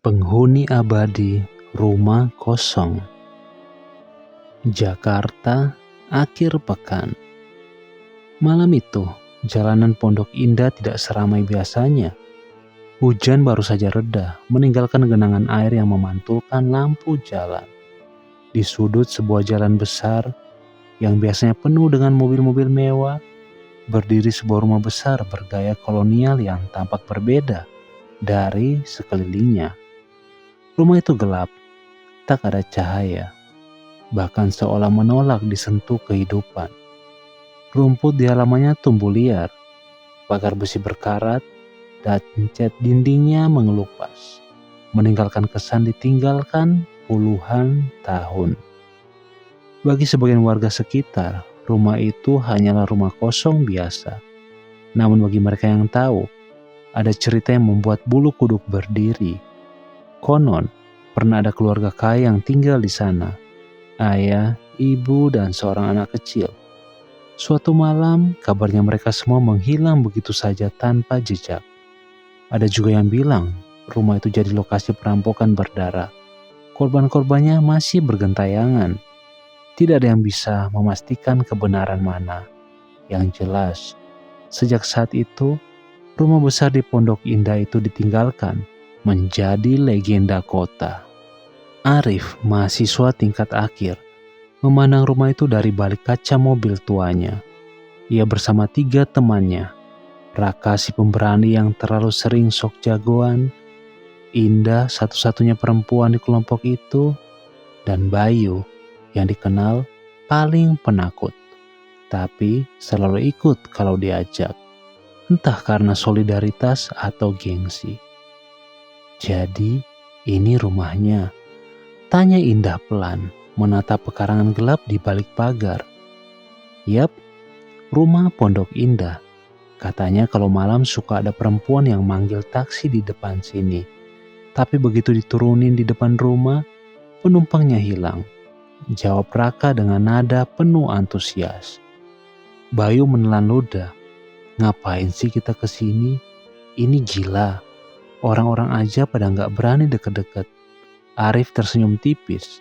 Penghuni abadi rumah kosong. Jakarta, akhir pekan. Malam itu, jalanan Pondok Indah tidak seramai biasanya. Hujan baru saja reda, meninggalkan genangan air yang memantulkan lampu jalan. Di sudut sebuah jalan besar, yang biasanya penuh dengan mobil-mobil mewah, berdiri sebuah rumah besar bergaya kolonial yang tampak berbeda dari sekelilingnya. Rumah itu gelap, tak ada cahaya, bahkan seolah menolak disentuh kehidupan. Rumput di halamannya tumbuh liar, pagar besi berkarat, dan cat dindingnya mengelupas, meninggalkan kesan ditinggalkan puluhan tahun. Bagi sebagian warga sekitar, rumah itu hanyalah rumah kosong biasa. Namun bagi mereka yang tahu, ada cerita yang membuat bulu kuduk berdiri. Konon, pernah ada keluarga kaya yang tinggal di sana. Ayah, ibu, dan seorang anak kecil. Suatu malam, kabarnya mereka semua menghilang begitu saja tanpa jejak. Ada juga yang bilang, rumah itu jadi lokasi perampokan berdarah. Korban-korbannya masih bergentayangan. Tidak ada yang bisa memastikan kebenaran mana. Yang jelas, sejak saat itu, rumah besar di Pondok Indah itu ditinggalkan, menjadi legenda kota. Arif, mahasiswa tingkat akhir, memandang rumah itu dari balik kaca mobil tuanya. Ia bersama 3 temannya, Raka si pemberani yang terlalu sering sok jagoan, Indah satu-satunya perempuan di kelompok itu, dan Bayu yang dikenal paling penakut, tapi selalu ikut kalau diajak, entah karena solidaritas atau gengsi. Jadi, ini rumahnya, tanya Indah pelan, menatap pekarangan gelap di balik pagar. Yap, rumah Pondok Indah. Katanya kalau malam suka ada perempuan yang manggil taksi di depan sini. Tapi begitu diturunin di depan rumah, penumpangnya hilang. Jawab Raka dengan nada penuh antusias. Bayu menelan ludah. Ngapain sih kita kesini? Ini gila. Orang-orang aja pada nggak berani deket-deket. Arif tersenyum tipis.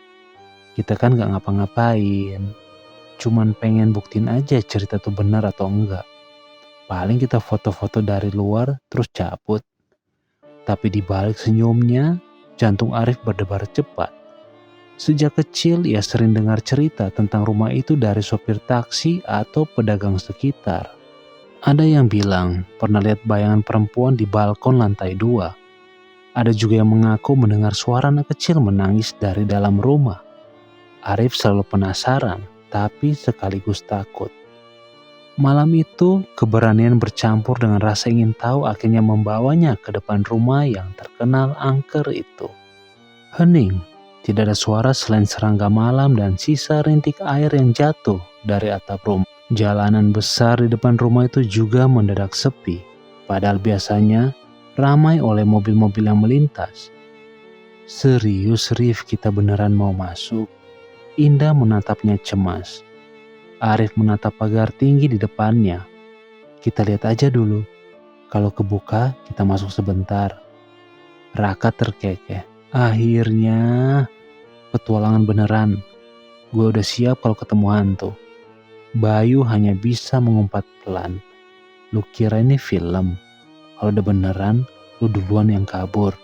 Kita kan nggak ngapa-ngapain. Cuman pengen buktiin aja cerita tuh benar atau enggak. Paling kita foto-foto dari luar terus cabut. Tapi di balik senyumnya, jantung Arif berdebar cepat. Sejak kecil ia sering dengar cerita tentang rumah itu dari sopir taksi atau pedagang sekitar. Ada yang bilang pernah lihat bayangan perempuan di balkon lantai 2. Ada juga yang mengaku mendengar suara anak kecil menangis dari dalam rumah. Arif selalu penasaran, tapi sekaligus takut. Malam itu, keberanian bercampur dengan rasa ingin tahu akhirnya membawanya ke depan rumah yang terkenal angker itu. Hening, tidak ada suara selain serangga malam dan sisa rintik air yang jatuh dari atap rumah. Jalanan besar di depan rumah itu juga mendadak sepi, padahal biasanya ramai oleh mobil-mobil yang melintas. Serius Rif, kita beneran mau masuk? Indah menatapnya cemas. Arif menatap pagar tinggi di depannya. Kita lihat aja dulu. Kalau kebuka, kita masuk sebentar. Raka terkekeh. Akhirnya, petualangan beneran. Gue udah siap kalau ketemu hantu. Bayu hanya bisa mengumpat pelan. Lu kira ini film? Kalau udah beneran, lu duluan yang kabur.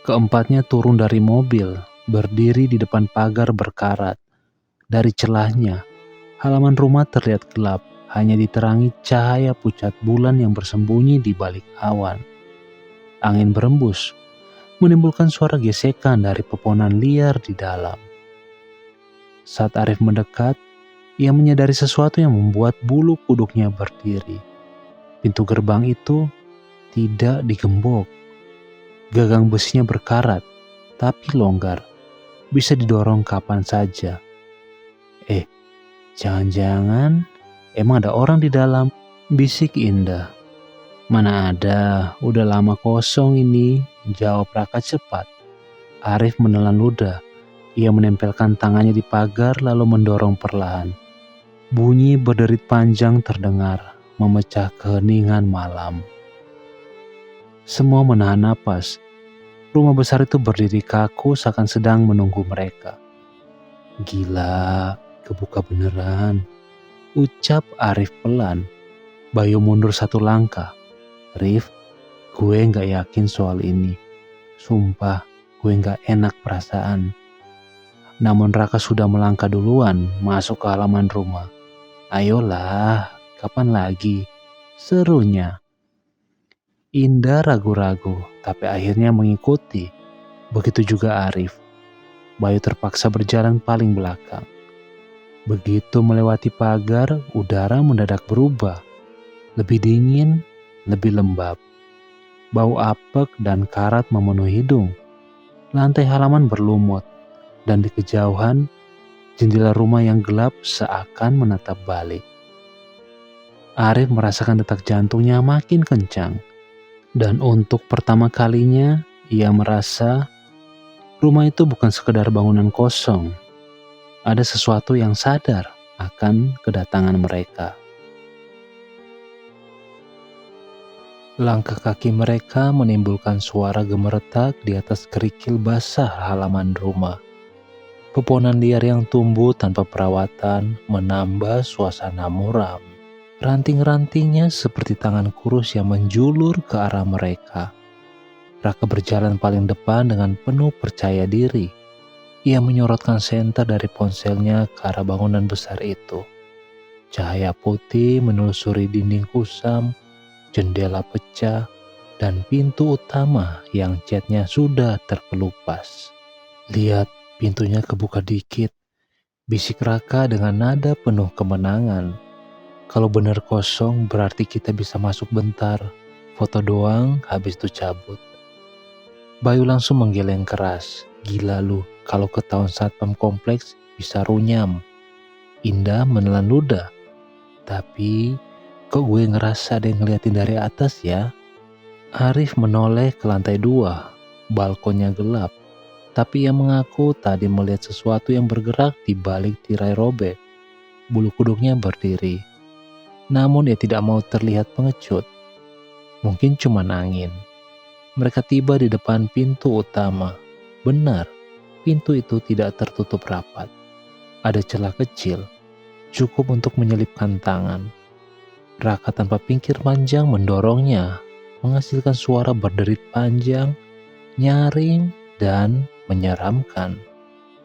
Keempatnya turun dari mobil, berdiri di depan pagar berkarat. Dari celahnya, halaman rumah terlihat gelap, hanya diterangi cahaya pucat bulan yang bersembunyi di balik awan. Angin berembus, menimbulkan suara gesekan dari pepohonan liar di dalam. Saat Arif mendekat, ia menyadari sesuatu yang membuat bulu kuduknya berdiri. Pintu gerbang itu tidak digembok. Gagang besinya berkarat, tapi longgar. Bisa didorong kapan saja. Jangan-jangan emang ada orang di dalam, bisik Indah. Mana ada, udah lama kosong ini, jawab Raka cepat. Arif menelan ludah. Ia menempelkan tangannya di pagar lalu mendorong perlahan. Bunyi berderit panjang terdengar, memecah keheningan malam. Semua menahan napas. Rumah besar itu berdiri kaku seakan sedang menunggu mereka. "Gila, kebuka beneran," ucap Arif pelan. Bayu mundur satu langkah. "Rif, gue gak yakin soal ini. Sumpah, gue gak enak perasaan." Namun Raka sudah melangkah duluan masuk ke halaman rumah. "Ayolah, kapan lagi?" serunya. Indah ragu-ragu, tapi akhirnya mengikuti. Begitu juga Arif. Bayu terpaksa berjalan paling belakang. Begitu melewati pagar, udara mendadak berubah. Lebih dingin, lebih lembab. Bau apek dan karat memenuhi hidung. Lantai halaman berlumut, dan di kejauhan, jendela rumah yang gelap seakan menatap balik. Arif merasakan detak jantungnya makin kencang. Dan untuk pertama kalinya, ia merasa rumah itu bukan sekedar bangunan kosong. Ada sesuatu yang sadar akan kedatangan mereka. Langkah kaki mereka menimbulkan suara gemeretak di atas kerikil basah halaman rumah. Pepohonan liar yang tumbuh tanpa perawatan menambah suasana muram. Ranting-rantingnya seperti tangan kurus yang menjulur ke arah mereka. Raka berjalan paling depan dengan penuh percaya diri. Ia menyorotkan senter dari ponselnya ke arah bangunan besar itu. Cahaya putih menelusuri dinding kusam, jendela pecah, dan pintu utama yang catnya sudah terkelupas. "Lihat, pintunya kebuka dikit," bisik Raka dengan nada penuh kemenangan. "Kalau benar kosong berarti kita bisa masuk bentar. Foto doang, habis itu cabut." Bayu langsung menggeleng keras. "Gila lu, kalau ketahuan satpam kompleks bisa runyam." Indah menelan ludah. "Tapi kok gue ngerasa ada yang ngeliatin dari atas ya?" Arif menoleh ke lantai 2. Balkonnya gelap. Tapi ia mengaku tadi melihat sesuatu yang bergerak di balik tirai robek. Bulu kuduknya berdiri. Namun ia tidak mau terlihat pengecut. Mungkin cuma angin. Mereka tiba di depan pintu utama. Benar, pintu itu tidak tertutup rapat. Ada celah kecil, cukup untuk menyelipkan tangan. Raka tanpa pikir panjang mendorongnya, menghasilkan suara berderit panjang, nyaring, dan menyeramkan.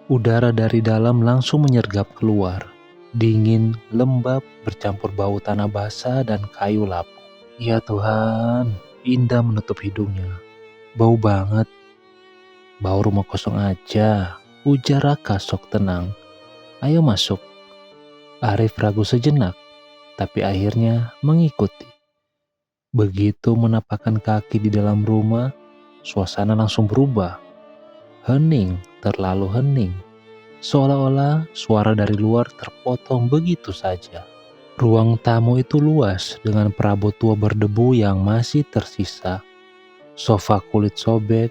Udara dari dalam langsung menyergap keluar. Dingin, lembab, bercampur bau tanah basah dan kayu lapuk. "Ya Tuhan," Indah menutup hidungnya. "Bau banget." "Bau rumah kosong aja," ujar Raka sok tenang. "Ayo masuk." Arif ragu sejenak, tapi akhirnya mengikuti. Begitu menapakkan kaki di dalam rumah, suasana langsung berubah. Hening, terlalu hening. Seolah-olah suara dari luar terpotong begitu saja. Ruang tamu itu luas dengan perabot tua berdebu yang masih tersisa. Sofa kulit sobek,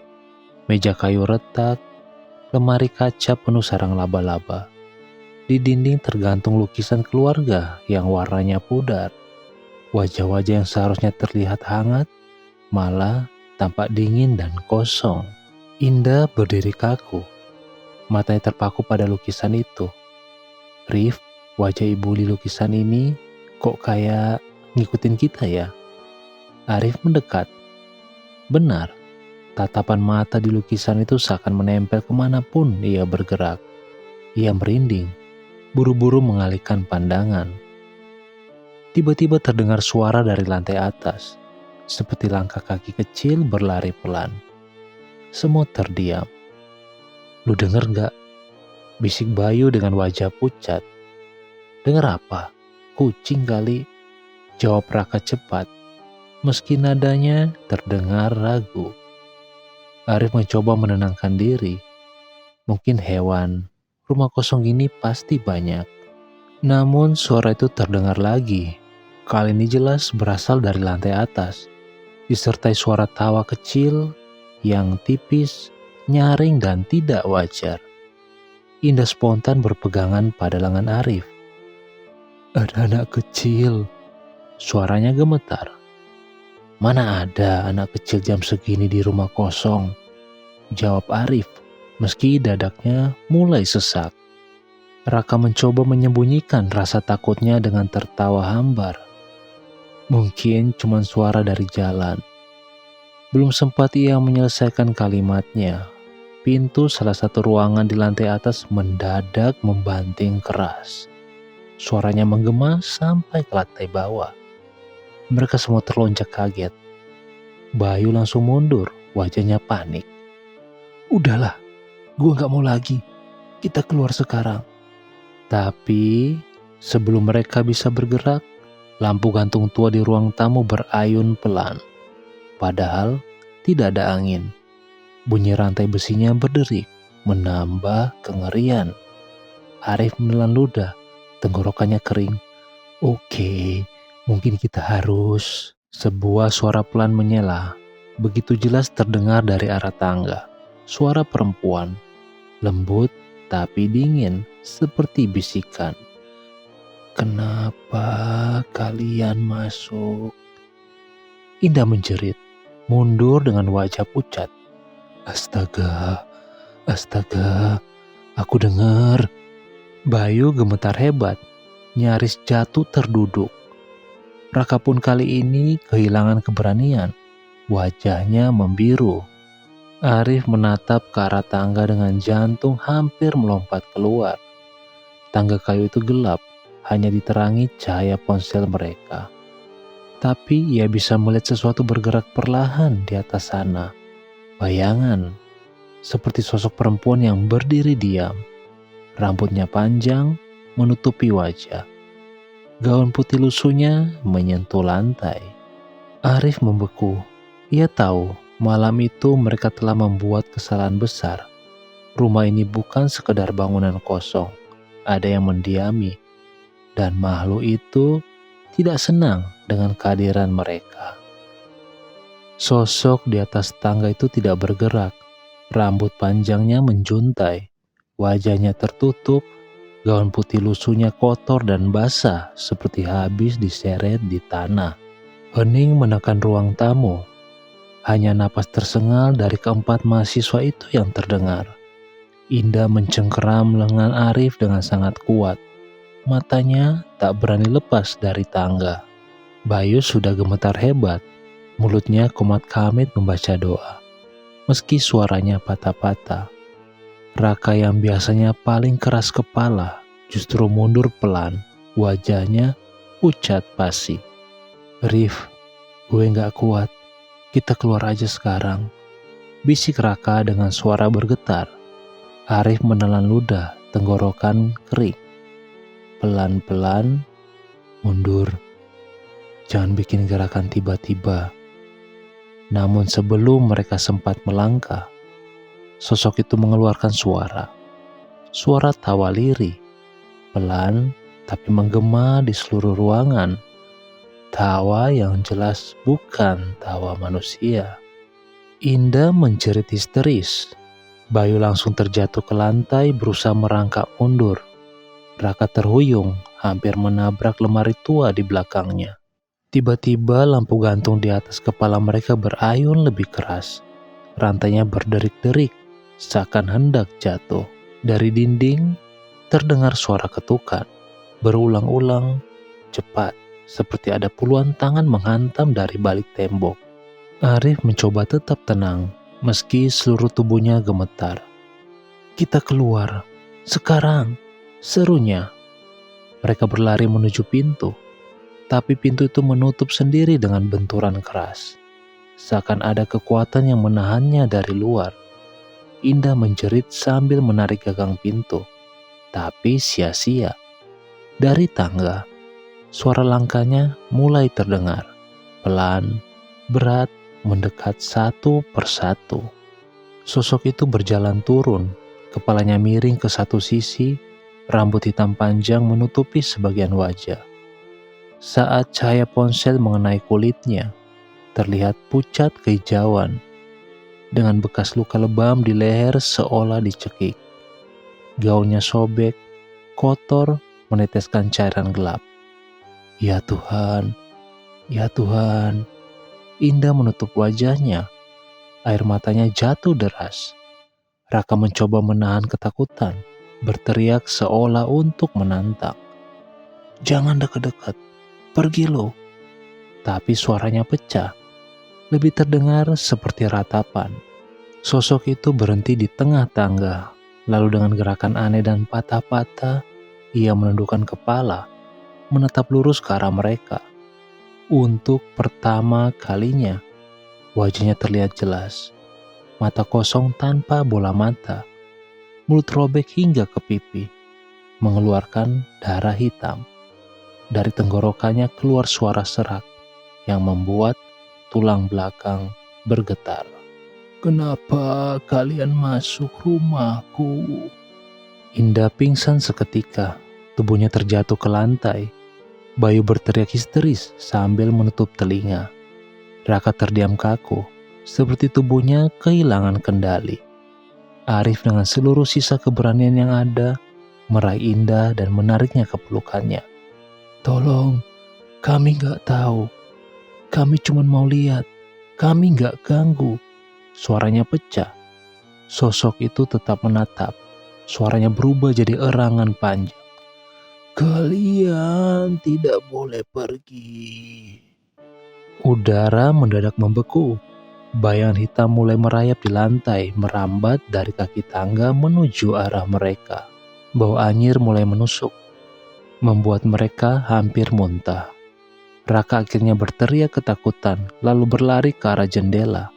meja kayu retak, lemari kaca penuh sarang laba-laba. Di dinding tergantung lukisan keluarga yang warnanya pudar. Wajah-wajah yang seharusnya terlihat hangat, malah tampak dingin dan kosong. Indah berdiri kaku. Matanya terpaku pada lukisan itu. "Rif, wajah ibu di lukisan ini kok kayak ngikutin kita ya?" Arif mendekat. Benar, tatapan mata di lukisan itu seakan menempel kemanapun ia bergerak. Ia merinding, buru-buru mengalihkan pandangan. Tiba-tiba terdengar suara dari lantai atas, seperti langkah kaki kecil berlari pelan. Semua terdiam. "Lu denger gak?" bisik Bayu dengan wajah pucat. "Dengar apa? Kucing kali," jawab Raka cepat, meski nadanya terdengar ragu. Arif mencoba menenangkan diri. Mungkin hewan, rumah kosong ini pasti banyak. Namun suara itu terdengar lagi. Kali ini jelas berasal dari lantai atas, disertai suara tawa kecil yang tipis, nyaring dan tidak wajar. Indah spontan berpegangan pada lengan Arif. "Ada anak kecil," suaranya gemetar. "Mana ada anak kecil jam segini di rumah kosong?" jawab Arif, meski dadaknya mulai sesak. Raka mencoba menyembunyikan rasa takutnya dengan tertawa hambar. Mungkin cuma suara dari jalan. Belum sempat ia menyelesaikan kalimatnya, pintu salah satu ruangan di lantai atas mendadak membanting keras. Suaranya menggema sampai ke lantai bawah. Mereka semua terlonjak kaget. Bayu langsung mundur, wajahnya panik. "Udahlah, gue gak mau lagi. Kita keluar sekarang." Tapi sebelum mereka bisa bergerak, lampu gantung tua di ruang tamu berayun pelan. Padahal tidak ada angin. Bunyi rantai besinya berderik, menambah kengerian. Arif menelan ludah, tenggorokannya kering. "Oke, mungkin kita harus..." Sebuah suara pelan menyela, begitu jelas terdengar dari arah tangga. Suara perempuan, lembut tapi dingin, seperti bisikan. "Kenapa kalian masuk?" Indah menjerit, mundur dengan wajah pucat. Astaga, aku dengar." Bayu gemetar hebat, nyaris jatuh terduduk. Raka pun kali ini kehilangan keberanian, wajahnya membiru. Arif menatap ke arah tangga dengan jantung hampir melompat keluar. Tangga kayu itu gelap, hanya diterangi cahaya ponsel mereka. Tapi ia bisa melihat sesuatu bergerak perlahan di atas sana. Bayangan, seperti sosok perempuan yang berdiri diam. Rambutnya panjang, menutupi wajah. Gaun putih lusuhnya menyentuh lantai. Arif membeku. Ia tahu malam itu mereka telah membuat kesalahan besar. Rumah ini bukan sekedar bangunan kosong. Ada yang mendiami. Dan makhluk itu tidak senang dengan kehadiran mereka. Sosok di atas tangga itu tidak bergerak. Rambut panjangnya menjuntai. Wajahnya tertutup. Gaun putih lusuhnya kotor dan basah seperti habis diseret di tanah. Hening menekan ruang tamu. Hanya napas tersengal dari keempat mahasiswa itu yang terdengar. Indah mencengkeram lengan Arif dengan sangat kuat. Matanya tak berani lepas dari tangga. Bayu sudah gemetar hebat. Mulutnya komat kamit membaca doa. Meski suaranya patah-patah. Raka yang biasanya paling keras kepala justru mundur pelan. Wajahnya pucat pasi. "Rif, gue gak kuat. Kita keluar aja sekarang," bisik Raka dengan suara bergetar. Arif menelan ludah, tenggorokan kering. Pelan-pelan mundur. "Jangan bikin gerakan tiba-tiba." Namun sebelum mereka sempat melangkah, sosok itu mengeluarkan suara. Suara tawa lirih, pelan tapi menggema di seluruh ruangan. Tawa yang jelas bukan tawa manusia. Indah menjerit histeris. Bayu langsung terjatuh ke lantai berusaha merangkak mundur. Raka terhuyung, hampir menabrak lemari tua di belakangnya. Tiba-tiba lampu gantung di atas kepala mereka berayun lebih keras. Rantainya berderik-derik, seakan hendak jatuh. Dari dinding, terdengar suara ketukan. Berulang-ulang, cepat, seperti ada puluhan tangan menghantam dari balik tembok. Arif mencoba tetap tenang, meski seluruh tubuhnya gemetar. "Kita keluar, sekarang," serunya. Mereka berlari menuju pintu, tapi pintu itu menutup sendiri dengan benturan keras. Seakan ada kekuatan yang menahannya dari luar. Indah menjerit sambil menarik gagang pintu, tapi sia-sia. Dari tangga, suara langkahnya mulai terdengar, pelan, berat, mendekat satu persatu. Sosok itu berjalan turun, kepalanya miring ke satu sisi, rambut hitam panjang menutupi sebagian wajah. Saat cahaya ponsel mengenai kulitnya, terlihat pucat kehijauan, dengan bekas luka lebam di leher seolah dicekik. Gaunnya sobek, kotor, meneteskan cairan gelap. Ya Tuhan, ya Tuhan. Indah menutup wajahnya. Air matanya jatuh deras. Raka mencoba menahan ketakutan, berteriak seolah untuk menantang. "Jangan dekat-dekat, pergi lo." Tapi suaranya pecah, lebih terdengar seperti ratapan. Sosok itu berhenti di tengah tangga, lalu dengan gerakan aneh dan patah-patah, ia menundukkan kepala, menatap lurus ke arah mereka. Untuk pertama kalinya, wajahnya terlihat jelas. Mata kosong tanpa bola mata, mulut robek hingga ke pipi, mengeluarkan darah hitam. Dari tenggorokannya keluar suara serak yang membuat tulang belakang bergetar. "Kenapa kalian masuk rumahku?" Indah pingsan seketika, tubuhnya terjatuh ke lantai. Bayu berteriak histeris sambil menutup telinga. Raka terdiam kaku, seperti tubuhnya kehilangan kendali. Arif dengan seluruh sisa keberanian yang ada, meraih Indah dan menariknya ke pelukannya. "Tolong, kami gak tahu. Kami cuma mau lihat. Kami gak ganggu." Suaranya pecah. Sosok itu tetap menatap. Suaranya berubah jadi erangan panjang. "Kalian tidak boleh pergi." Udara mendadak membeku. Bayangan hitam mulai merayap di lantai, merambat dari kaki tangga menuju arah mereka. Bau anyir mulai menusuk, membuat mereka hampir muntah. Raka akhirnya berteriak ketakutan, lalu berlari ke arah jendela.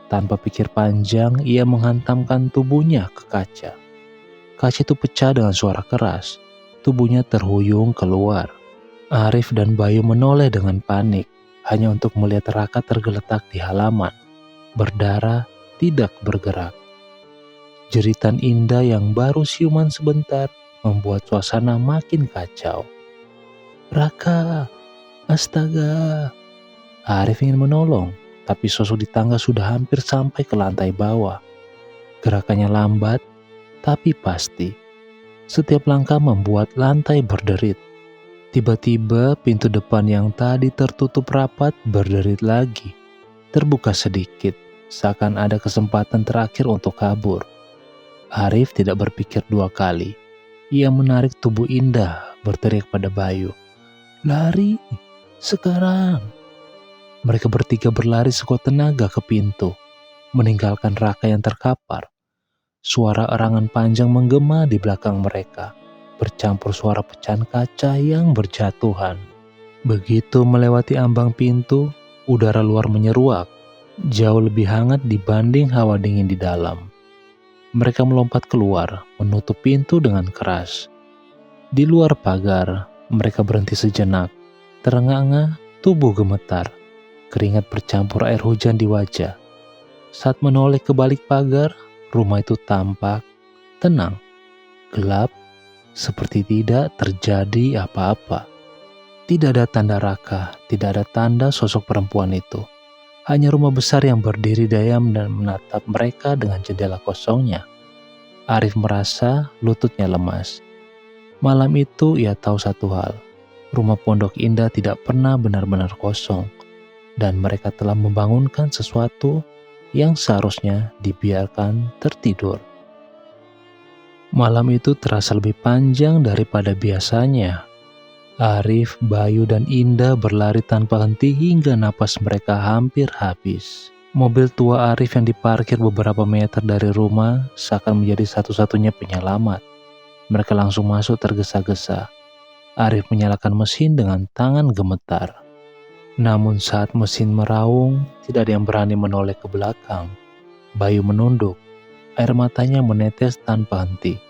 Tanpa pikir panjang, ia menghantamkan tubuhnya ke kaca. Kaca itu pecah dengan suara keras. Tubuhnya terhuyung keluar. Arif dan Bayu menoleh dengan panik, hanya untuk melihat Raka tergeletak di halaman, berdarah, tidak bergerak. Jeritan Indah yang baru siuman sebentar membuat suasana makin kacau. "Raka, astaga!" Arif ingin menolong, tapi sosok di tangga sudah hampir sampai ke lantai bawah. Gerakannya lambat, tapi pasti. Setiap langkah membuat lantai berderit. Tiba-tiba pintu depan yang tadi tertutup rapat berderit lagi. Terbuka sedikit, seakan ada kesempatan terakhir untuk kabur. Arif tidak berpikir dua kali. Ia menarik tubuh Indah, berteriak pada Bayu. "Lari, sekarang!" Mereka bertiga berlari sekuat tenaga ke pintu, meninggalkan Raka yang terkapar. Suara erangan panjang menggema di belakang mereka, bercampur suara pecahan kaca yang berjatuhan. Begitu melewati ambang pintu, udara luar menyeruak, jauh lebih hangat dibanding hawa dingin di dalam. Mereka melompat keluar, menutup pintu dengan keras. Di luar pagar, mereka berhenti sejenak, terengah-engah, tubuh gemetar, keringat bercampur air hujan di wajah. Saat menoleh ke balik pagar, rumah itu tampak tenang, gelap, seperti tidak terjadi apa-apa. Tidak ada tanda Raka, tidak ada tanda sosok perempuan itu. Hanya rumah besar yang berdiri diam dan menatap mereka dengan jendela kosongnya. Arif merasa lututnya lemas. Malam itu ia tahu satu hal. Rumah Pondok Indah tidak pernah benar-benar kosong. Dan mereka telah membangunkan sesuatu yang seharusnya dibiarkan tertidur. Malam itu terasa lebih panjang daripada biasanya. Arif, Bayu, dan Indah berlari tanpa henti hingga napas mereka hampir habis. Mobil tua Arif yang diparkir beberapa meter dari rumah seakan menjadi satu-satunya penyelamat. Mereka langsung masuk tergesa-gesa. Arif menyalakan mesin dengan tangan gemetar. Namun saat mesin meraung, tidak ada yang berani menoleh ke belakang. Bayu menunduk, air matanya menetes tanpa henti.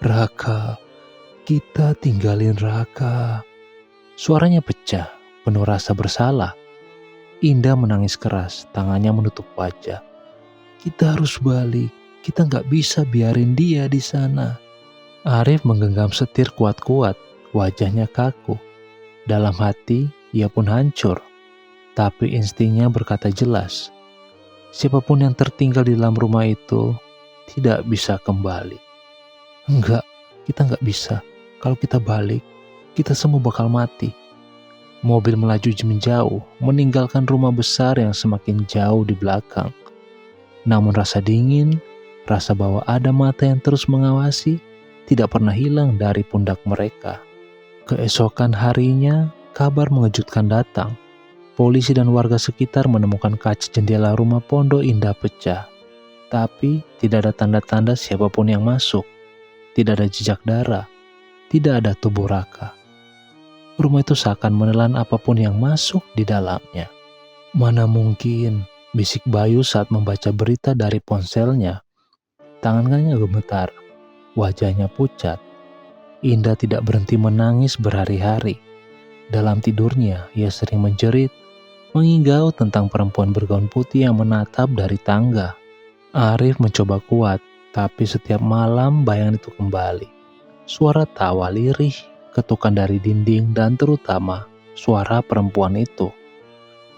"Raka, kita tinggalin Raka." Suaranya pecah, penuh rasa bersalah. Indah menangis keras, tangannya menutup wajah. "Kita harus balik, kita gak bisa biarin dia di sana." Arif menggenggam setir kuat-kuat, wajahnya kaku. Dalam hati, ia pun hancur. Tapi instingnya berkata jelas, siapapun yang tertinggal di dalam rumah itu tidak bisa kembali. Enggak, kita nggak bisa. Kalau kita balik, kita semua bakal mati. Mobil melaju menjauh, meninggalkan rumah besar yang semakin jauh di belakang. Namun rasa dingin, rasa bahwa ada mata yang terus mengawasi, tidak pernah hilang dari pundak mereka. Keesokan harinya, kabar mengejutkan datang. Polisi dan warga sekitar menemukan kaca jendela rumah Pondok Indah pecah. Tapi tidak ada tanda-tanda siapapun yang masuk. Tidak ada jejak darah. Tidak ada tubuh Raka. Rumah itu seakan menelan apapun yang masuk di dalamnya. Mana mungkin, bisik Bayu saat membaca berita dari ponselnya. Tangannya gemetar, wajahnya pucat. Indah tidak berhenti menangis berhari-hari. Dalam tidurnya, ia sering menjerit, mengigau tentang perempuan bergaun putih yang menatap dari tangga. Arif mencoba kuat, tapi setiap malam bayangan itu kembali. Suara tawa lirih, ketukan dari dinding, dan terutama suara perempuan itu.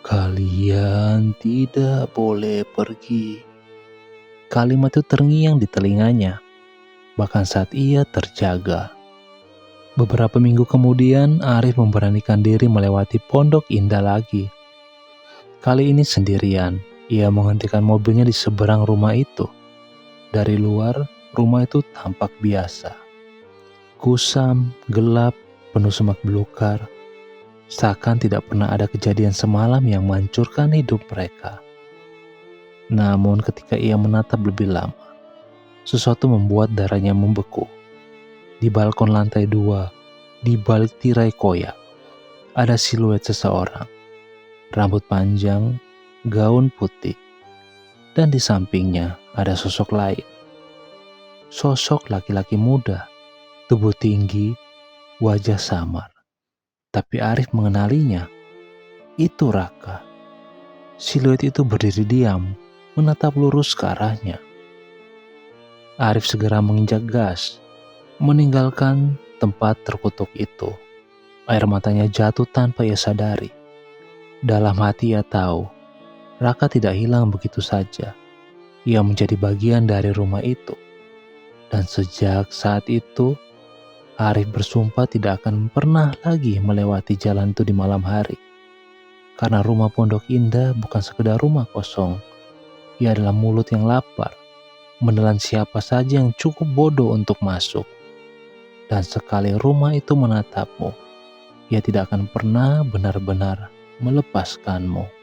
Kalian tidak boleh pergi. Kalimat itu terngiang di telinganya, bahkan saat ia terjaga. Beberapa minggu kemudian, Arif memberanikan diri melewati Pondok Indah lagi. Kali ini sendirian, ia menghentikan mobilnya di seberang rumah itu. Dari luar, rumah itu tampak biasa. Kusam, gelap, penuh semak belukar. Seakan tidak pernah ada kejadian semalam yang menghancurkan hidup mereka. Namun ketika ia menatap lebih lama, sesuatu membuat darahnya membeku. Di balkon lantai 2, di balik tirai koyak, ada siluet seseorang. Rambut panjang, gaun putih, dan di sampingnya ada sosok lain. Sosok laki-laki muda, tubuh tinggi, wajah samar. Tapi Arif mengenalinya. Itu Raka. Siluet itu berdiri diam, menatap lurus ke arahnya. Arif segera menginjak gas, meninggalkan tempat terkutuk itu. Air matanya jatuh tanpa ia sadari. Dalam hati ia tahu, Raka tidak hilang begitu saja. Ia menjadi bagian dari rumah itu. Dan sejak saat itu, Arif bersumpah tidak akan pernah lagi melewati jalan itu di malam hari. Karena rumah Pondok Indah bukan sekedar rumah kosong. Ia adalah mulut yang lapar, menelan siapa saja yang cukup bodoh untuk masuk. Dan sekali rumah itu menatapmu, ia tidak akan pernah benar-benar melepaskanmu.